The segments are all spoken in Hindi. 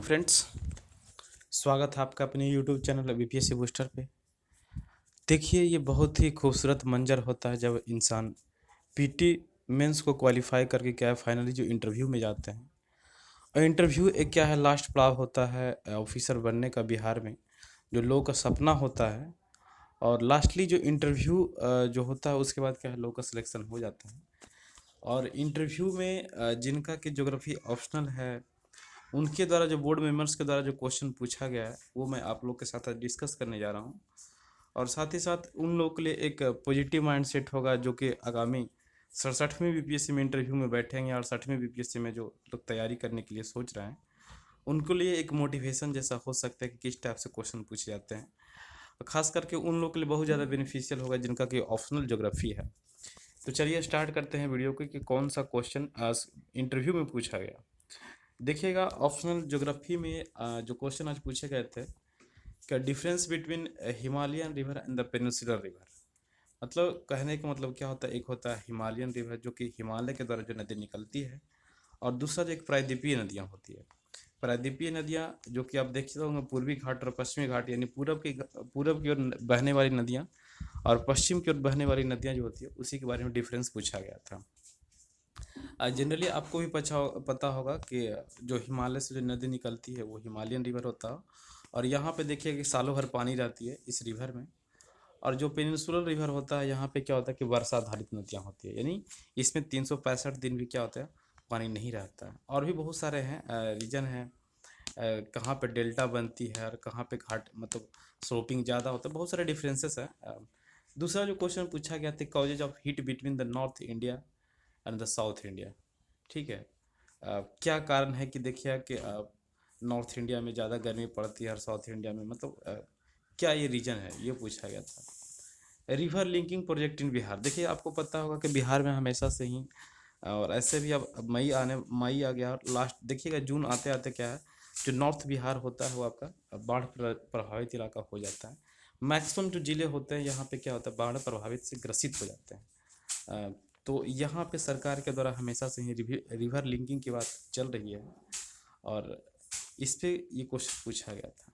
फ्रेंड्स, स्वागत है आपका अपने यूट्यूब चैनल बीपीएससी बूस्टर पे। देखिए, ये बहुत ही खूबसूरत मंजर होता है जब इंसान पीटी मेंस को क्वालिफाई करके क्या है फाइनली जो इंटरव्यू में जाते हैं। और इंटरव्यू एक क्या है लास्ट पड़ाव होता है ऑफिसर बनने का बिहार में, जो लोगों का सपना होता है। और लास्टली जो इंटरव्यू जो होता है उसके बाद क्या है लोगों का सिलेक्शन हो जाता है। और इंटरव्यू में जिनका कि ज्योग्राफी ऑप्शनल है उनके द्वारा जो बोर्ड मेंबर्स के द्वारा जो क्वेश्चन पूछा गया है वो मैं आप लोग के साथ आज डिस्कस करने जा रहा हूँ। और साथ ही साथ उन लोगों के लिए एक पॉजिटिव माइंडसेट होगा जो कि आगामी 67वीं बीपीएससी में इंटरव्यू में बैठेंगे और 60वीं बीपीएससी में जो लोग तैयारी करने के लिए सोच रहे हैं उनको लिए एक मोटिवेशन जैसा हो सकता है कि किस टाइप से क्वेश्चन पूछे जाते हैं। और खास करके उन लोगों के लिए बहुत ज़्यादा बेनिफिशियल होगा जिनका कि ऑप्शनल ज्योग्राफी है। तो चलिए स्टार्ट करते हैं वीडियो को कि कौन सा क्वेश्चन आज इंटरव्यू में पूछा गया। देखिएगा, ऑप्शनल ज्योग्राफी में जो क्वेश्चन आज पूछे गए थे क्या difference between Himalayan river and the peninsular river. मतलब कहने का मतलब क्या होता है, एक होता है हिमालयन रिवर जो कि हिमालय के द्वारा जो नदी निकलती है, और दूसरा जो एक प्रायद्वीपीय नदियाँ होती है। प्रायद्वीपीय नदियाँ जो कि आप देखते होंगे पूर्वी घाट और पश्चिमी घाट यानी पूरब की ओर बहने वाली नदियाँ और पश्चिम की ओर बहने वाली नदियाँ जो होती है उसी के बारे में डिफरेंस पूछा गया था। जनरली आपको भी पता होगा कि जो हिमालय से जो नदी निकलती है वो हिमालयन रिवर होता है। और यहाँ पे देखिए कि सालों भर पानी रहती है इस रिवर में। और जो पेनिनसुलर रिवर होता है यहाँ पे क्या होता है कि वर्षा आधारित नदियाँ होती है, यानी इसमें 365 दिन भी क्या होता है पानी नहीं रहता है। और भी बहुत सारे हैं रीजन हैं कहाँ पे डेल्टा बनती है और कहाँ पे घाट मतलब स्लोपिंग ज़्यादा होता है, बहुत सारे डिफरेंसेस हैं। दूसरा जो क्वेश्चन पूछा गया था causes of heat between the north India and the south India. ठीक है, क्या कारण है कि देखिए कि नॉर्थ इंडिया में ज़्यादा गर्मी पड़ती है और साउथ इंडिया में मतलब क्या ये रीजन है ये पूछा गया था। River linking project in Bihar, देखिए आपको पता होगा कि बिहार में हमेशा से ही और ऐसे भी अब मई आ गया और लास्ट देखिएगा जून आते आते क्या है जो नॉर्थ बिहार होता है वो आपका बाढ़ प्रभावित इलाका हो जाता है। मैक्सिमम जो ज़िले होते हैं यहाँ पे क्या होता है बाढ़ प्रभावित से ग्रसित हो जाते हैं। तो यहाँ पे सरकार के द्वारा हमेशा से ही रिवर लिंकिंग की बात चल रही है और इस पे ये क्वेश्चन पूछा गया था।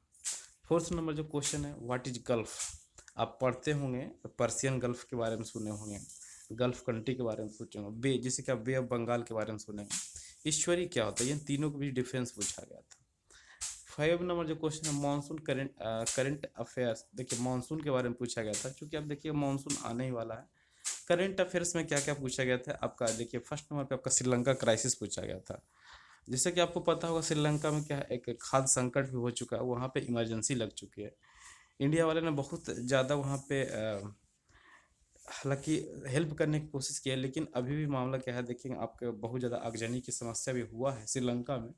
फोर्थ नंबर जो क्वेश्चन है व्हाट इज गल्फ, आप पढ़ते होंगे पर्सियन गल्फ के बारे में सुने होंगे, गल्फ कंट्री के बारे में सोचे होंगे, बे जैसे कि आप बे ऑफ बंगाल के बारे में सुनेंगे। ईश्वरी क्या होता है, इन तीनों के बीच डिफरेंस पूछा गया था। 5 नंबर जो क्वेश्चन है मानसून करंट अफेयर्स, देखिए मानसून के बारे में पूछा गया था क्योंकि आप देखिए मानसून आने ही वाला है। करंट अफेयर्स में क्या क्या पूछा गया था आपका, देखिए फर्स्ट नंबर पे आपका श्रीलंका क्राइसिस पूछा गया था। जैसे कि आपको पता होगा श्रीलंका में क्या है एक खाद्य संकट भी हो चुका है, वहाँ पे इमरजेंसी लग चुकी है। इंडिया वाले ने बहुत ज़्यादा वहाँ पे हालांकि हेल्प करने की कोशिश की है, लेकिन अभी भी मामला क्या है देखिए आपके बहुत ज़्यादा आगजनी की समस्या भी हुआ है श्रीलंका में।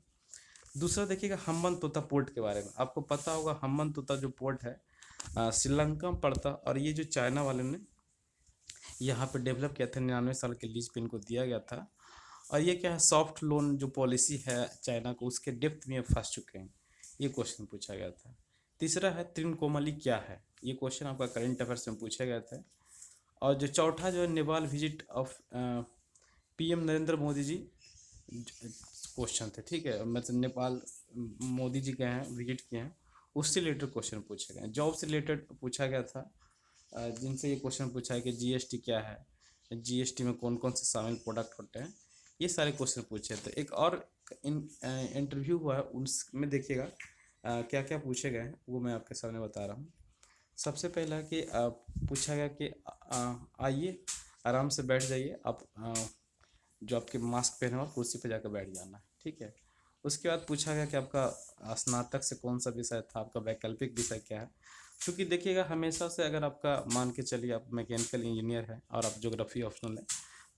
दूसरा देखिएगा हम्बन तोता पोर्ट के बारे में, आपको पता होगा हम्बन तोता जो पोर्ट है श्रीलंका में पड़ता, और ये जो चाइना वाले ने यहाँ पे डेवलप किया था 99 साल के लीज पे इनको दिया गया था। और ये क्या है सॉफ्ट लोन जो पॉलिसी है चाइना को उसके डेप्थ में फंस चुके हैं, ये क्वेश्चन पूछा गया था। तीसरा है त्रिकोमाली क्या है, ये क्वेश्चन आपका करंट अफेयर्स में पूछा गया था। और जो चौथा जो है Nepal visit of PM Narendra Modi ji question थे। ठीक है, मतलब नेपाल मोदी जी गए हैं विजिट किए हैं, उससे रिलेटेड क्वेश्चन पूछे गए। जॉब से रिलेटेड पूछा गया था जिनसे ये क्वेश्चन पूछा है कि जीएसटी क्या है, जीएसटी में कौन कौन से शामिल प्रोडक्ट होते हैं, ये सारे क्वेश्चन पूछे थे। एक और इंटरव्यू हुआ है उसमें देखिएगा क्या क्या पूछे गए हैं वो मैं आपके सामने बता रहा हूँ। सबसे पहला कि पूछा गया कि आइए आराम से बैठ जाइए आप, जो आपके मास्क पहने हो कुर्सी पे जाकर बैठ जाना है। ठीक है, उसके बाद पूछा गया कि आपका स्नातक से कौन सा विषय था, आपका वैकल्पिक विषय क्या है। क्योंकि देखिएगा हमेशा से अगर आपका मान के चलिए आप मैकेनिकल इंजीनियर हैं और आप ज्योग्राफी ऑप्शनल है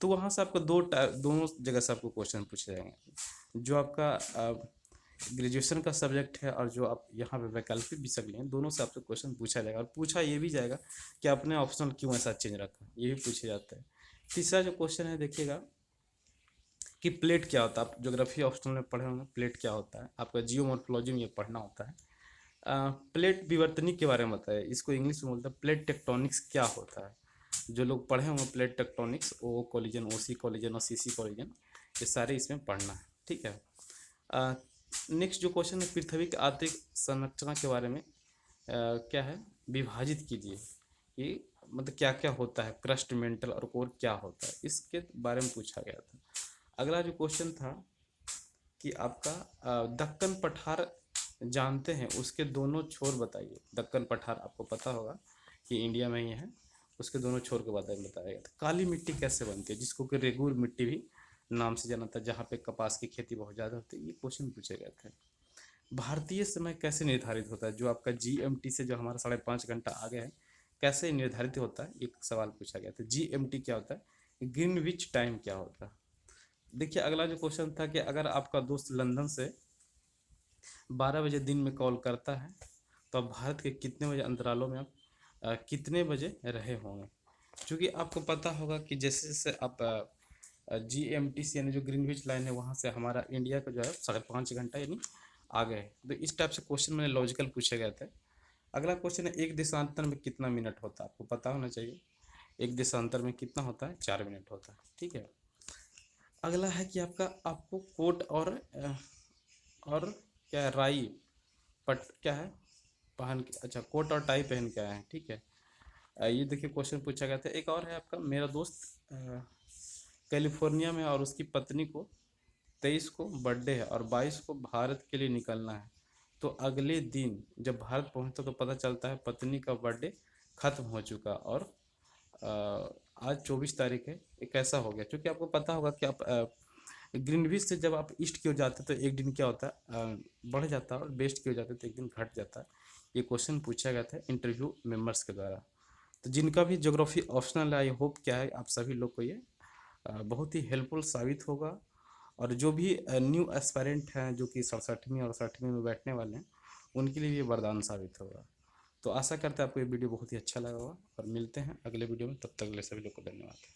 तो वहाँ से आपको दोनों जगह से आपको क्वेश्चन पूछे जाएंगे। जो आपका ग्रेजुएशन का सब्जेक्ट है और जो आप यहाँ पे वैकल्पिक विषय लिए हैं दोनों से आपसे क्वेश्चन पूछा जाएगा। और पूछा ये भी जाएगा कि आपने ऑप्शनल क्यों ऐसा चेंज रखा, ये भी पूछे जाता है। तीसरा जो क्वेश्चन है देखिएगा कि प्लेट क्या होता है, आप ज्योग्राफी ऑप्शनल में पढ़े होंगे प्लेट क्या होता है, आपका जियोमॉर्फोलॉजी में ये पढ़ना होता है। प्लेट विवर्तनिक के बारे में बताया, इसको इंग्लिश में बोलते हैं प्लेट टेक्टोनिक्स क्या होता है। जो लोग पढ़े होंगे प्लेट टेक्टोनिक्स, ओ कोलिजन, ओ सी कोलिजन और सी सी कोलिजन, ये सारे इसमें पढ़ना है। ठीक है, नेक्स्ट जो क्वेश्चन है, पृथ्वी की आर्थिक संरचना के बारे में क्या है, विभाजित कीजिए। ये मतलब क्या क्या होता है, क्रस्ट, मेंटल और कोर क्या होता है, इसके बारे में पूछा गया था। अगला जो क्वेश्चन था कि आपका दक्कन पठार जानते हैं, उसके दोनों छोर बताइए। दक्कन पठार आपको पता होगा कि इंडिया में ही है, उसके दोनों छोर के बारे में बताया गया था। काली मिट्टी कैसे बनती है, जिसको कि रेगुर मिट्टी भी नाम से जाना था, जहाँ पे कपास की खेती बहुत ज़्यादा होती है, ये क्वेश्चन पूछे गए थे। भारतीय समय कैसे निर्धारित होता है, जो आपका जीएमटी से जो हमारा 5.5 घंटा आगे है, कैसे निर्धारित होता है, एक सवाल पूछा गया था। जीएमटी क्या होता है, ग्रीनविच टाइम क्या होता है। देखिए अगला जो क्वेश्चन था कि अगर आपका दोस्त लंदन से 12 बजे दिन में कॉल करता है, तो आप भारत के कितने बजे अंतरालों में आप कितने बजे रहे होंगे। क्योंकि आपको पता होगा कि जैसे जैसे आप जीएमटी से यानी जो ग्रीनविच लाइन है, वहाँ से हमारा इंडिया का जो है 5.5 घंटा यानी आगे है। तो इस टाइप से क्वेश्चन मैंने लॉजिकल पूछे गए थे। अगला क्वेश्चन है, एक देशांतर में कितना मिनट होता है, आपको पता होना चाहिए। एक देशांतर में कितना होता है, 4 मिनट होता है, ठीक है। अगला है कि आपको कोट और क्या है, राई पट क्या है पहन के, अच्छा कोट और टाई पहन के आए हैं, ठीक है। ये देखिए क्वेश्चन पूछा गया था। एक और है आपका, मेरा दोस्त कैलिफोर्निया में और उसकी पत्नी को 23 को बर्थडे है और 22 को भारत के लिए निकलना है। तो अगले दिन जब भारत पहुंचता तो पता चलता है पत्नी का बर्थडे खत्म हो चुका, और आज 24 तारीख है। ये कैसा हो गया, क्योंकि आपको पता होगा कि आप ग्रीनविच से जब आप ईस्ट की ओर जाते हैं तो एक दिन क्या होता है, बढ़ जाता है, और वेस्ट की ओर जाते हैं तो एक दिन घट जाता है। ये क्वेश्चन पूछा गया था इंटरव्यू मेंबर्स के द्वारा। तो जिनका भी ज्योग्राफी ऑप्शनल है, आई होप क्या है आप सभी लोग को ये बहुत ही हेल्पफुल साबित होगा। और जो भी न्यू एस्पायरेंट हैं, जो कि 67वीं और 60वीं में बैठने वाले हैं, उनके लिए भी ये वरदान साबित होगा। तो आशा करते हैं आपको ये वीडियो बहुत ही अच्छा लगा होगा, और मिलते हैं अगले वीडियो में। तब तक के लिए सभी लोग को धन्यवाद।